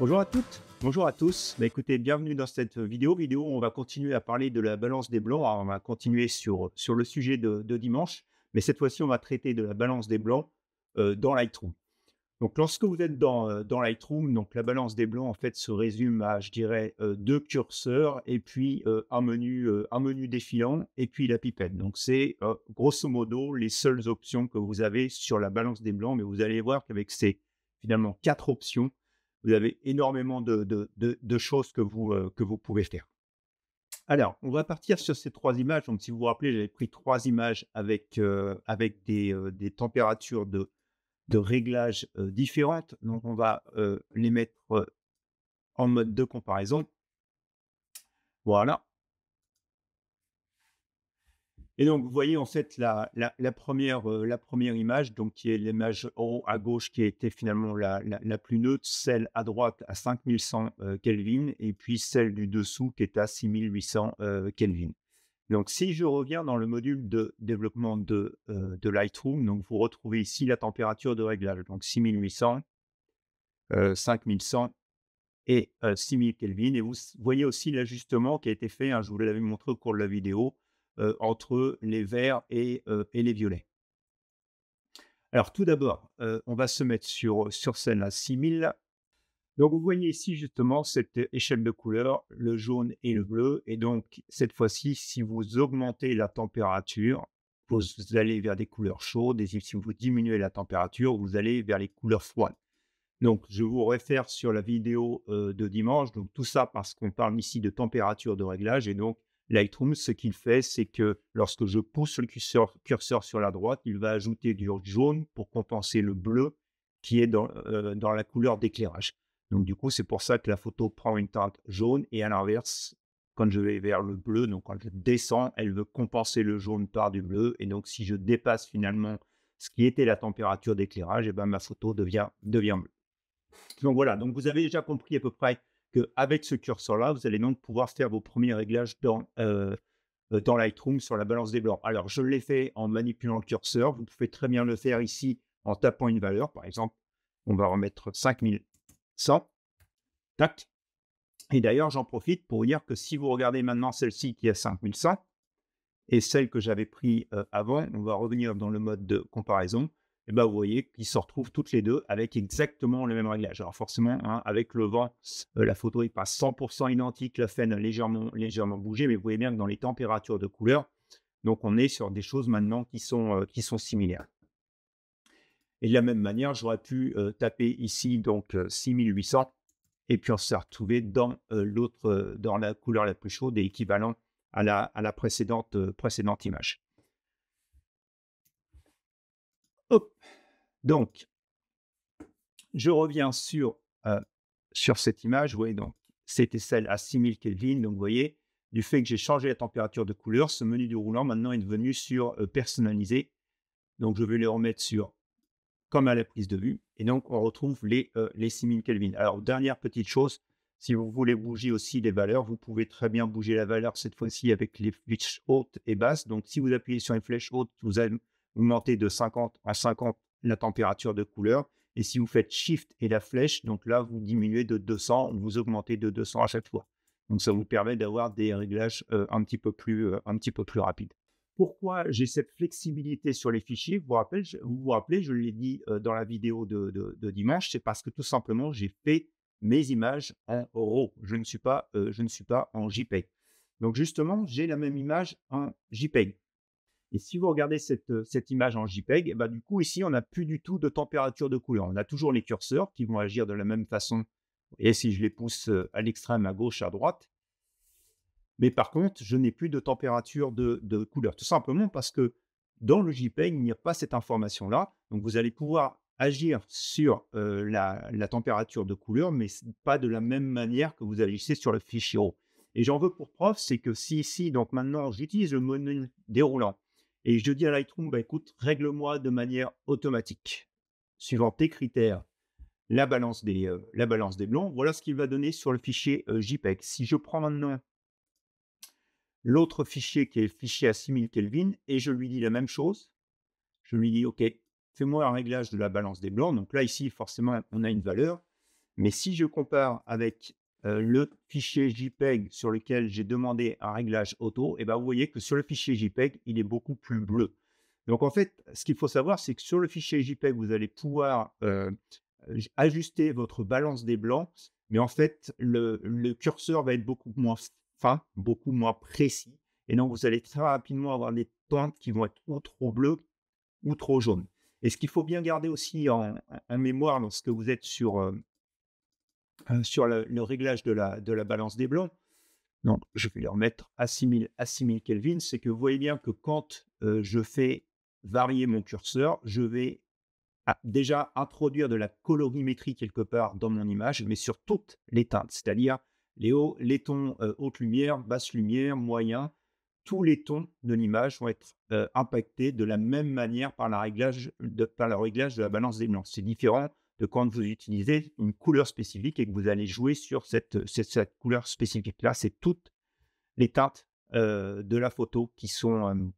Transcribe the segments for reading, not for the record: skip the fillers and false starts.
Bonjour à toutes, bonjour à tous. Bah, écoutez, bienvenue dans cette vidéo. On va continuer à parler de la balance des blancs. Alors, on va continuer sur le sujet de dimanche, mais cette fois-ci, on va traiter de la balance des blancs dans Lightroom. Donc, lorsque vous êtes dans Lightroom, donc la balance des blancs, en fait, se résume à, je dirais, deux curseurs et puis un menu défilant et puis la pipette. Donc, c'est grosso modo les seules options que vous avez sur la balance des blancs, mais vous allez voir qu'avec ces finalement quatre options, vous avez énormément de choses que vous pouvez faire. Alors, on va partir sur ces trois images. Donc, si vous vous rappelez, j'avais pris trois images avec des températures de réglage différentes. Donc, on va les mettre en mode de comparaison. Voilà. Et donc, vous voyez en fait la première image, donc qui est l'image en haut à gauche, qui était finalement la plus neutre, celle à droite à 5100 Kelvin, et puis celle du dessous qui est à 6800 Kelvin. Donc, si je reviens dans le module de développement de Lightroom, donc vous retrouvez ici la température de réglage, donc 6800, 5100 et 6000 Kelvin. Et vous voyez aussi l'ajustement qui a été fait, hein, je vous l'avais montré au cours de la vidéo, entre les verts et les violets. Alors tout d'abord, on va se mettre sur celle à 6000. Donc vous voyez ici justement cette échelle de couleurs, le jaune et le bleu. Et donc cette fois-ci, si vous augmentez la température, vous allez vers des couleurs chaudes, et si vous diminuez la température, vous allez vers les couleurs froides. Donc, je vous réfère sur la vidéo de dimanche. Donc, tout ça parce qu'on parle ici de température de réglage. Et donc, Lightroom, ce qu'il fait, c'est que lorsque je pousse le curseur sur la droite, il va ajouter du jaune pour compenser le bleu qui est dans la couleur d'éclairage. Donc, du coup, c'est pour ça que la photo prend une teinte jaune. Et à l'inverse, quand je vais vers le bleu, donc quand je descends, elle veut compenser le jaune par du bleu. Et donc, si je dépasse finalement ce qui était la température d'éclairage, et ben, ma photo devient bleue. Donc voilà, donc vous avez déjà compris à peu près qu'avec ce curseur-là, vous allez donc pouvoir faire vos premiers réglages dans Lightroom sur la balance des blancs. Alors, je l'ai fait en manipulant le curseur. Vous pouvez très bien le faire ici en tapant une valeur. Par exemple, on va remettre 5100. Tac. Et d'ailleurs, j'en profite pour dire que si vous regardez maintenant celle-ci qui est à 5100 et celle que j'avais pris avant, on va revenir dans le mode de comparaison. Et ben, vous voyez qu'ils se retrouvent toutes les deux avec exactement le même réglage. Alors forcément, hein, avec le vent, la photo n'est pas 100% identique, la scène a légèrement bougé, mais vous voyez bien que dans les températures de couleur, donc on est sur des choses maintenant qui sont similaires. Et de la même manière, j'aurais pu taper ici donc 6800, et puis on s'est retrouvé dans dans la couleur la plus chaude et équivalent à la précédente image. Hop. Donc, je reviens sur cette image. Vous voyez, donc, c'était celle à 6000 Kelvin. Donc, vous voyez, du fait que j'ai changé la température de couleur, ce menu du roulant maintenant est devenu sur personnalisé. Donc, je vais le remettre sur comme à la prise de vue. Et donc, on retrouve les 6000 Kelvin. Alors, dernière petite chose, si vous voulez bouger aussi les valeurs, vous pouvez très bien bouger la valeur cette fois-ci avec les flèches hautes et basses. Donc, si vous appuyez sur une flèche haute, vous allez augmenter de 50 à 50 la température de couleur. Et si vous faites Shift et la flèche, donc là, vous diminuez de 200, vous augmentez de 200 à chaque fois. Donc, ça vous permet d'avoir des réglages un petit peu plus rapides. Pourquoi j'ai cette flexibilité sur les fichiers? Vous vous rappelez, je l'ai dit dans la vidéo de dimanche, c'est parce que tout simplement, j'ai fait mes images en RAW. Je ne suis pas en JPEG. Donc justement, j'ai la même image en JPEG. Et si vous regardez cette image en JPEG, et ben, du coup, ici, on n'a plus du tout de température de couleur. On a toujours les curseurs qui vont agir de la même façon. Et si je les pousse à l'extrême, à gauche, à droite, mais par contre, je n'ai plus de température de couleur. Tout simplement parce que dans le JPEG, il n'y a pas cette information-là. Donc, vous allez pouvoir agir sur la température de couleur, mais pas de la même manière que vous agissez sur le fichier RAW. Et j'en veux pour preuve, c'est que si ici, donc maintenant, j'utilise le menu déroulant et je dis à Lightroom, bah, écoute, règle-moi de manière automatique, suivant tes critères, la balance des blancs, voilà ce qu'il va donner sur le fichier JPEG. Si je prends maintenant l'autre fichier qui est le fichier à 6000 Kelvin et je lui dis la même chose. Je lui dis, OK, fais-moi un réglage de la balance des blancs. Donc là, ici, forcément, on a une valeur. Mais si je compare avec, le fichier JPEG sur lequel j'ai demandé un réglage auto, et ben, vous voyez que sur le fichier JPEG, il est beaucoup plus bleu. Donc en fait, ce qu'il faut savoir, c'est que sur le fichier JPEG, vous allez pouvoir, ajuster votre balance des blancs, mais en fait, le curseur va être beaucoup moins fin, beaucoup moins précis, et donc vous allez très rapidement avoir des teintes qui vont être ou trop bleues ou trop jaunes. Et ce qu'il faut bien garder aussi en mémoire lorsque vous êtes sur le réglage de la balance des blancs, donc je vais le remettre à 6000 Kelvin, c'est que vous voyez bien que quand, je fais varier mon curseur, je vais déjà introduire de la colorimétrie quelque part dans mon image, mais sur toutes les teintes, c'est-à-dire les tons, haute lumière, basse lumière, moyen, tous les tons de l'image vont être, impactés de la même manière par le réglage de la balance des blancs. C'est différent de quand vous utilisez une couleur spécifique et que vous allez jouer sur cette couleur spécifique-là. C'est toutes les teintes, de la photo qui sont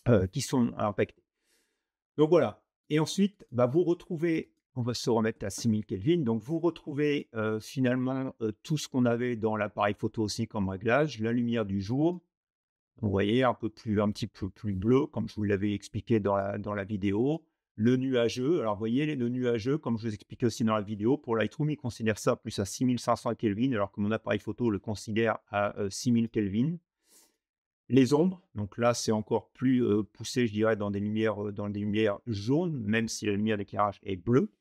impactées. Donc voilà. Et ensuite, bah, vous retrouvez, on va se remettre à 6000 Kelvin, donc vous retrouvez, finalement, tout ce qu'on avait dans l'appareil photo aussi comme réglage, la lumière du jour. Vous voyez un petit peu plus bleu, comme je vous l'avais expliqué dans la vidéo. Le nuageux, alors vous voyez le nuageux, comme je vous expliquais aussi dans la vidéo, pour Lightroom, il considère ça plus à 6500 Kelvin, alors que mon appareil photo le considère à, 6000 Kelvin. Les ombres, donc là, c'est encore plus, poussé, je dirais, dans des lumières jaunes, même si la lumière d'éclairage est bleue.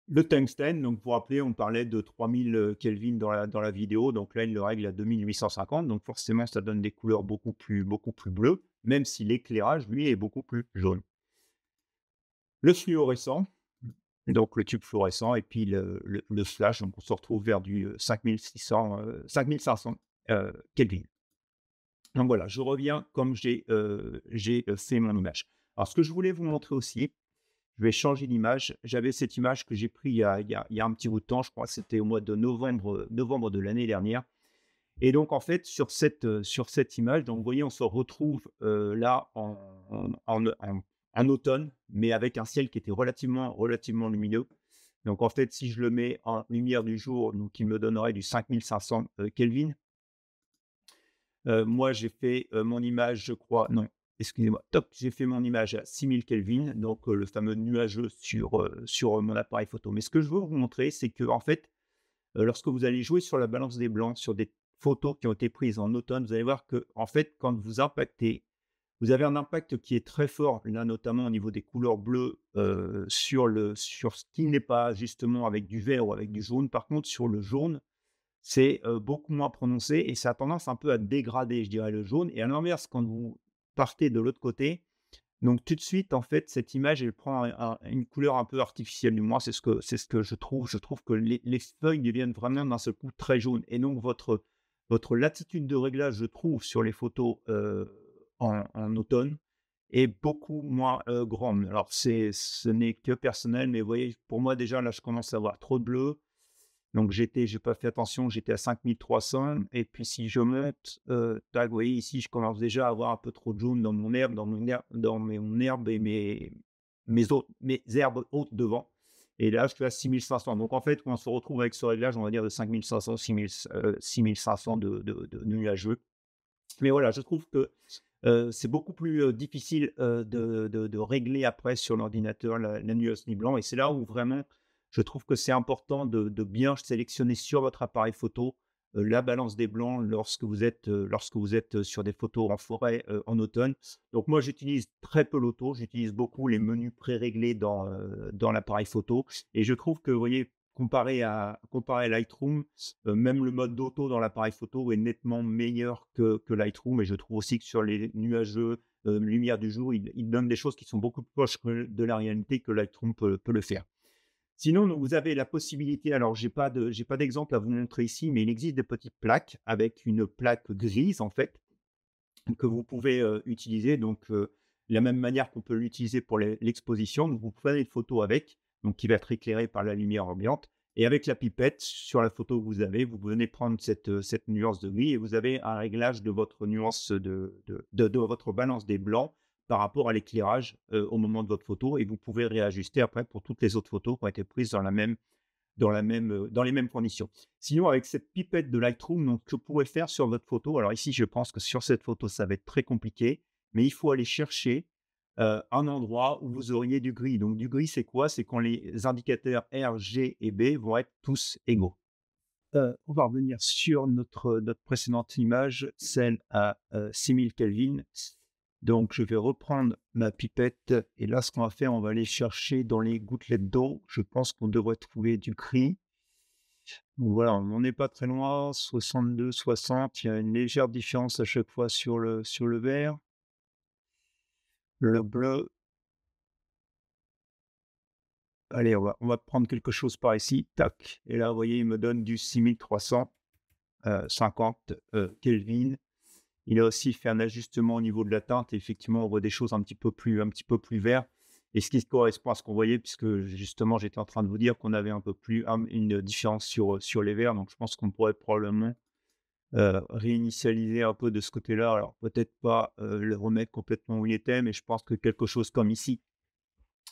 Le tungstène, donc vous vous rappelez, on parlait de 3000, Kelvin dans la vidéo, donc là, il le règle à 2850, donc forcément, ça donne des couleurs beaucoup plus bleues, même si l'éclairage, lui, est beaucoup plus jaune. Le fluorescent, donc le tube fluorescent et puis le flash, donc on se retrouve vers du, 5500, Kelvin. Donc voilà, je reviens comme j'ai fait mon image. Alors ce que je voulais vous montrer aussi, je vais changer d'image. J'avais cette image que j'ai prise il y a un petit bout de temps, je crois que c'était au mois de novembre de l'année dernière. Et donc en fait sur cette image, donc vous voyez, on se retrouve, là en automne, mais avec un ciel qui était relativement lumineux. Donc en fait, si je le mets en lumière du jour, donc il me donnerait du 5500, Kelvin. Moi, j'ai fait, mon image, je crois non, excusez-moi, toc, j'ai fait mon image à 6000 Kelvin, donc le fameux nuageux sur mon appareil photo. Mais ce que je veux vous montrer, c'est que en fait, lorsque vous allez jouer sur la balance des blancs, sur des photos qui ont été prises en automne, vous allez voir que en fait, quand vous impactez, vous avez un impact qui est très fort, là, notamment au niveau des couleurs bleues, sur ce qui n'est pas justement avec du vert ou avec du jaune. Par contre, sur le jaune, c'est, beaucoup moins prononcé et ça a tendance un peu à dégrader, je dirais, le jaune. Et à l'inverse, quand vous partez de l'autre côté, donc tout de suite, en fait, cette image, elle prend une couleur un peu artificielle. Du moins, c'est ce que je trouve. Je trouve que les feuilles deviennent vraiment d'un seul coup très jaunes et donc votre latitude de réglage, je trouve, sur les photos, en automne est beaucoup moins, grande. Alors ce n'est que personnel, mais vous voyez, pour moi déjà là, je commence à avoir trop de bleu. Donc j'ai pas fait attention, j'étais à 5300 et puis si je monte, tac, vous voyez ici, je commence déjà à avoir un peu trop de jaune dans mon herbe et mes herbes hautes devant, et là, je suis à 6500. Donc en fait, quand on se retrouve avec ce réglage, on va dire de 5500, 6500 de nuageux. Mais voilà, je trouve que, c'est beaucoup plus, difficile, de régler après sur l'ordinateur la nuance ni blanc, et c'est là où vraiment je trouve que c'est important de bien sélectionner sur votre appareil photo, la balance des blancs lorsque vous êtes sur des photos en forêt, en automne. Donc moi, j'utilise très peu l'auto, j'utilise beaucoup les menus préréglés dans l'appareil photo, et je trouve que, vous voyez, comparé à Lightroom, même le mode d'auto dans l'appareil photo est nettement meilleur que Lightroom, et je trouve aussi que sur les nuageux, lumière du jour, il donne des choses qui sont beaucoup plus proches de la réalité que Lightroom peut le faire. Sinon, donc vous avez la possibilité, alors j'ai pas d'exemple à vous montrer ici, mais il existe des petites plaques avec une plaque grise en fait, que vous pouvez, utiliser, donc la même manière qu'on peut l'utiliser pour l'exposition. Donc vous prenez une photo avec, donc qui va être éclairée par la lumière ambiante, et avec la pipette sur la photo que vous avez, vous venez prendre cette nuance de gris et vous avez un réglage de votre nuance de votre balance des blancs par rapport à l'éclairage, au moment de votre photo et vous pouvez réajuster après pour toutes les autres photos qui ont été prises dans les mêmes conditions. Sinon, avec cette pipette de Lightroom, donc, que vous pouvez faire sur votre photo, alors ici, je pense que sur cette photo, ça va être très compliqué, mais il faut aller chercher un endroit où vous auriez du gris. Donc, du gris, c'est quoi? C'est quand les indicateurs R, G et B vont être tous égaux. On va revenir sur notre précédente image, celle à 6000 Kelvin. Donc, je vais reprendre ma pipette et là, ce qu'on va faire, on va aller chercher dans les gouttelettes d'eau. Je pense qu'on devrait trouver du gris. Donc voilà, on n'en est pas très loin, 62, 60. Il y a une légère différence à chaque fois sur le vert. Le bleu, allez, on va prendre quelque chose par ici. Tac. Et là, vous voyez, il me donne du 6350 Kelvin. Il a aussi fait un ajustement au niveau de la teinte. Et effectivement, on voit des choses un petit peu plus vert. Et ce qui correspond à ce qu'on voyait, puisque justement, j'étais en train de vous dire qu'on avait un peu plus une différence sur les verts. Donc, je pense qu'on pourrait probablement réinitialiser un peu de ce côté-là. Alors, peut-être pas le remettre complètement où il était, mais je pense que quelque chose comme ici,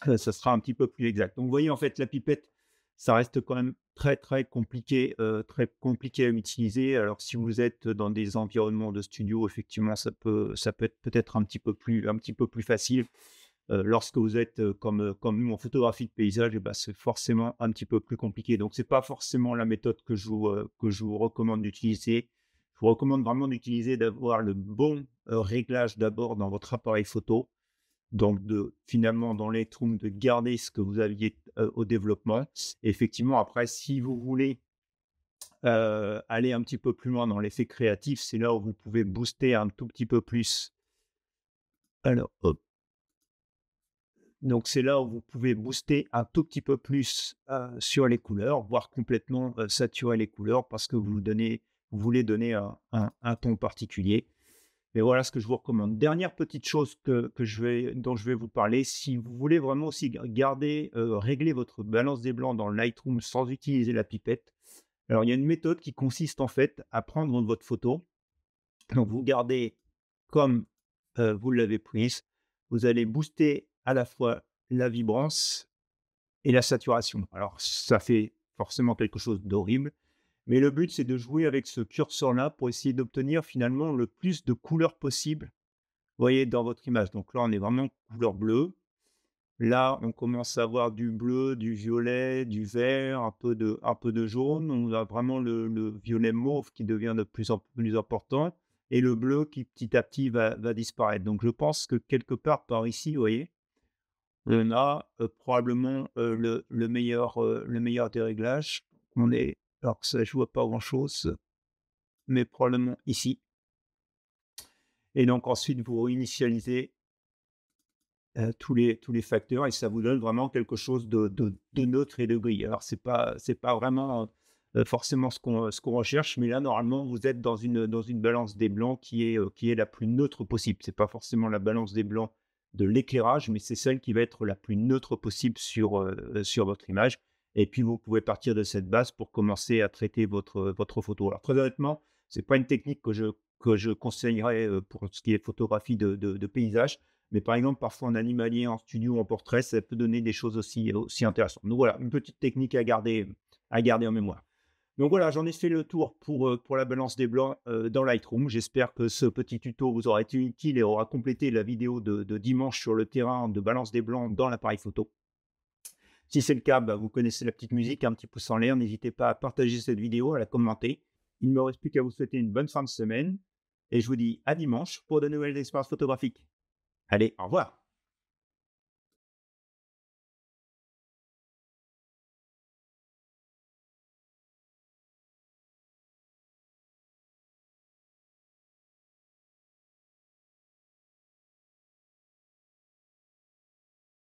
ça sera un petit peu plus exact. Donc, vous voyez, en fait, la pipette, ça reste quand même très, très compliqué à utiliser. Alors, si vous êtes dans des environnements de studio, effectivement, ça peut être peut-être un petit peu plus facile. Lorsque vous êtes comme nous en photographie de paysage, et ben, c'est forcément un petit peu plus compliqué. Donc, c'est pas forcément la méthode que je vous recommande d'utiliser. Je vous recommande vraiment d'avoir le bon réglage d'abord dans votre appareil photo. Donc, finalement, dans Lightroom, de garder ce que vous aviez au développement. Et effectivement, après, si vous voulez aller un petit peu plus loin dans l'effet créatif, c'est là où vous pouvez booster un tout petit peu plus. Alors, hop. Donc, c'est là où vous pouvez booster un tout petit peu plus sur les couleurs, voire complètement saturer les couleurs parce que vous voulez donner un ton particulier. Mais voilà ce que je vous recommande. Dernière petite chose dont je vais vous parler, si vous voulez vraiment aussi régler votre balance des blancs dans le Lightroom sans utiliser la pipette, alors il y a une méthode qui consiste en fait à prendre votre photo. Donc vous gardez comme vous l'avez prise, vous allez booster à la fois la vibrance et la saturation. Alors ça fait forcément quelque chose d'horrible, mais le but c'est de jouer avec ce curseur-là pour essayer d'obtenir finalement le plus de couleurs possible, vous voyez, dans votre image. Donc là, on est vraiment couleur bleue. Là, on commence à avoir du bleu, du violet, du vert, un peu de jaune. On a vraiment le violet mauve qui devient de plus en plus important et le bleu qui petit à petit va disparaître. Donc, je pense que quelque part par ici, vous voyez, on a probablement le meilleur des réglages. Alors que ça, je vois pas grand-chose, mais probablement ici. Et donc ensuite, vous réinitialisez tous les facteurs et ça vous donne vraiment quelque chose de neutre et de gris. Alors c'est pas vraiment, forcément ce qu'on recherche, mais là, normalement, vous êtes dans une balance des blancs qui est la plus neutre possible. C'est pas forcément la balance des blancs de l'éclairage, mais c'est celle qui va être la plus neutre possible sur votre image et puis vous pouvez partir de cette base pour commencer à traiter votre photo. Alors très honnêtement, c'est pas une technique que je conseillerais, pour ce qui est photographie de paysage. Mais par exemple, parfois en animalier, en studio, en portrait, ça peut donner des choses aussi intéressantes. Donc voilà, une petite technique à garder en mémoire. Donc voilà, j'en ai fait le tour pour la balance des blancs dans Lightroom. J'espère que ce petit tuto vous aura été utile et aura complété la vidéo de dimanche sur le terrain de balance des blancs dans l'appareil photo. Si c'est le cas, bah, vous connaissez la petite musique, un petit pouce en l'air. N'hésitez pas à partager cette vidéo, à la commenter. Il ne me reste plus qu'à vous souhaiter une bonne fin de semaine. Et je vous dis à dimanche pour de nouvelles expériences photographiques. Allez, au revoir.